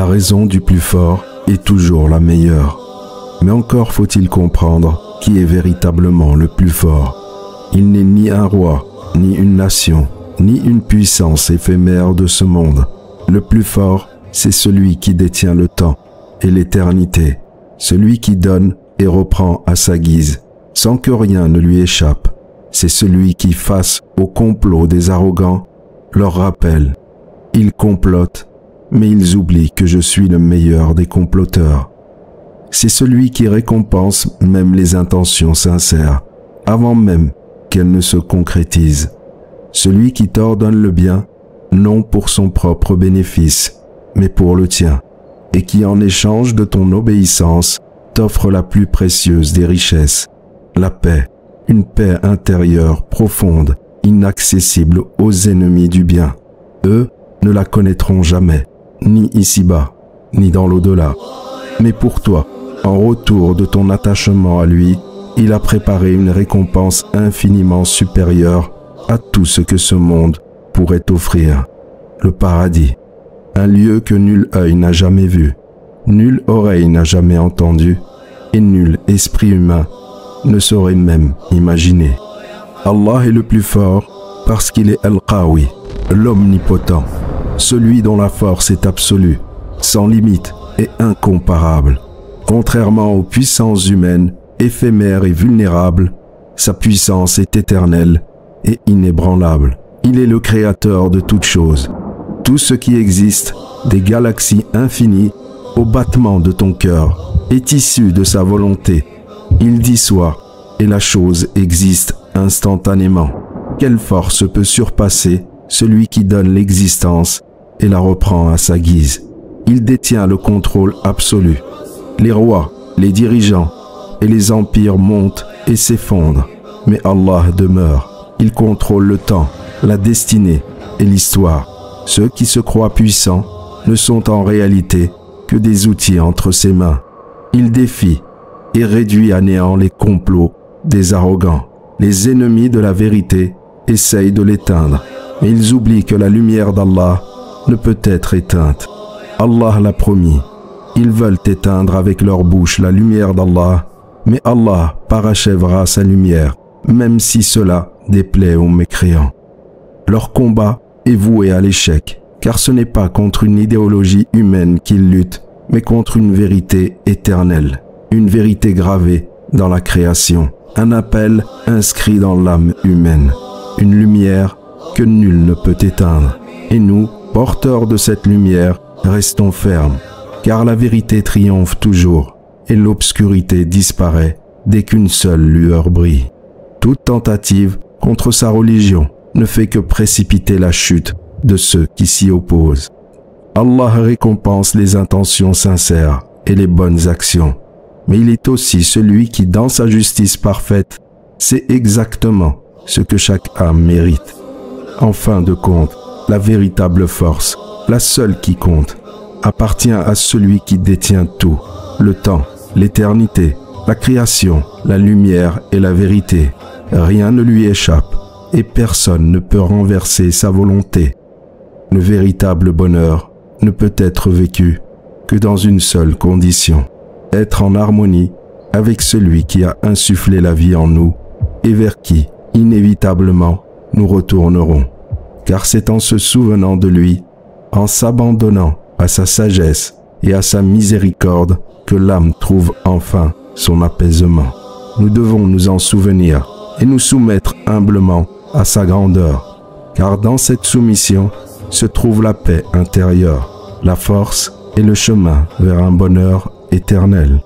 La raison du plus fort est toujours la meilleure. Mais encore faut-il comprendre qui est véritablement le plus fort. Il n'est ni un roi, ni une nation, ni une puissance éphémère de ce monde. Le plus fort, c'est celui qui détient le temps et l'éternité, celui qui donne et reprend à sa guise, sans que rien ne lui échappe. C'est celui qui, face au complot des arrogants, leur rappelle: ils complotent, mais ils oublient que je suis le meilleur des comploteurs. C'est celui qui récompense même les intentions sincères, avant même qu'elles ne se concrétisent. Celui qui t'ordonne le bien, non pour son propre bénéfice, mais pour le tien, et qui en échange de ton obéissance t'offre la plus précieuse des richesses, la paix, une paix intérieure profonde, inaccessible aux ennemis du bien. Eux ne la connaîtront jamais, ni ici-bas, ni dans l'au-delà. Mais pour toi, en retour de ton attachement à lui, il a préparé une récompense infiniment supérieure à tout ce que ce monde pourrait t'offrir. Le paradis, un lieu que nul œil n'a jamais vu, nulle oreille n'a jamais entendu, et nul esprit humain ne saurait même imaginer. Allah est le plus fort parce qu'il est Al-Qawi, l'omnipotent, celui dont la force est absolue, sans limite et incomparable. Contrairement aux puissances humaines, éphémères et vulnérables, sa puissance est éternelle et inébranlable. Il est le créateur de toutes choses. Tout ce qui existe, des galaxies infinies, au battement de ton cœur, est issu de sa volonté. Il dit soit, et la chose existe instantanément. Quelle force peut surpasser celui qui donne l'existence et la reprend à sa guise? Il détient le contrôle absolu. Les rois, les dirigeants et les empires montent et s'effondrent, mais Allah demeure. Il contrôle le temps, la destinée et l'histoire. Ceux qui se croient puissants ne sont en réalité que des outils entre ses mains. Il défie et réduit à néant les complots des arrogants. Les ennemis de la vérité essayent de l'éteindre, mais ils oublient que la lumière d'Allah ne peut être éteinte. Allah l'a promis. Ils veulent éteindre avec leur bouche la lumière d'Allah, mais Allah parachèvera sa lumière, même si cela déplaît aux mécréants. Leur combat est voué à l'échec, car ce n'est pas contre une idéologie humaine qu'ils luttent, mais contre une vérité éternelle, une vérité gravée dans la création, un appel inscrit dans l'âme humaine, une lumière que nul ne peut éteindre. Et nous, porteurs de cette lumière, restons fermes, car la vérité triomphe toujours, et l'obscurité disparaît dès qu'une seule lueur brille. Toute tentative contre sa religion ne fait que précipiter la chute de ceux qui s'y opposent. Allah récompense les intentions sincères et les bonnes actions, mais il est aussi celui qui, dans sa justice parfaite, sait exactement ce que chaque âme mérite. En fin de compte, la véritable force, la seule qui compte, appartient à celui qui détient tout, le temps, l'éternité, la création, la lumière et la vérité. Rien ne lui échappe et personne ne peut renverser sa volonté. Le véritable bonheur ne peut être vécu que dans une seule condition: être en harmonie avec celui qui a insufflé la vie en nous et vers qui, inévitablement, nous retournerons. Car c'est en se souvenant de lui, en s'abandonnant à sa sagesse et à sa miséricorde, que l'âme trouve enfin son apaisement. Nous devons nous en souvenir et nous soumettre humblement à sa grandeur, car dans cette soumission se trouve la paix intérieure, la force et le chemin vers un bonheur éternel.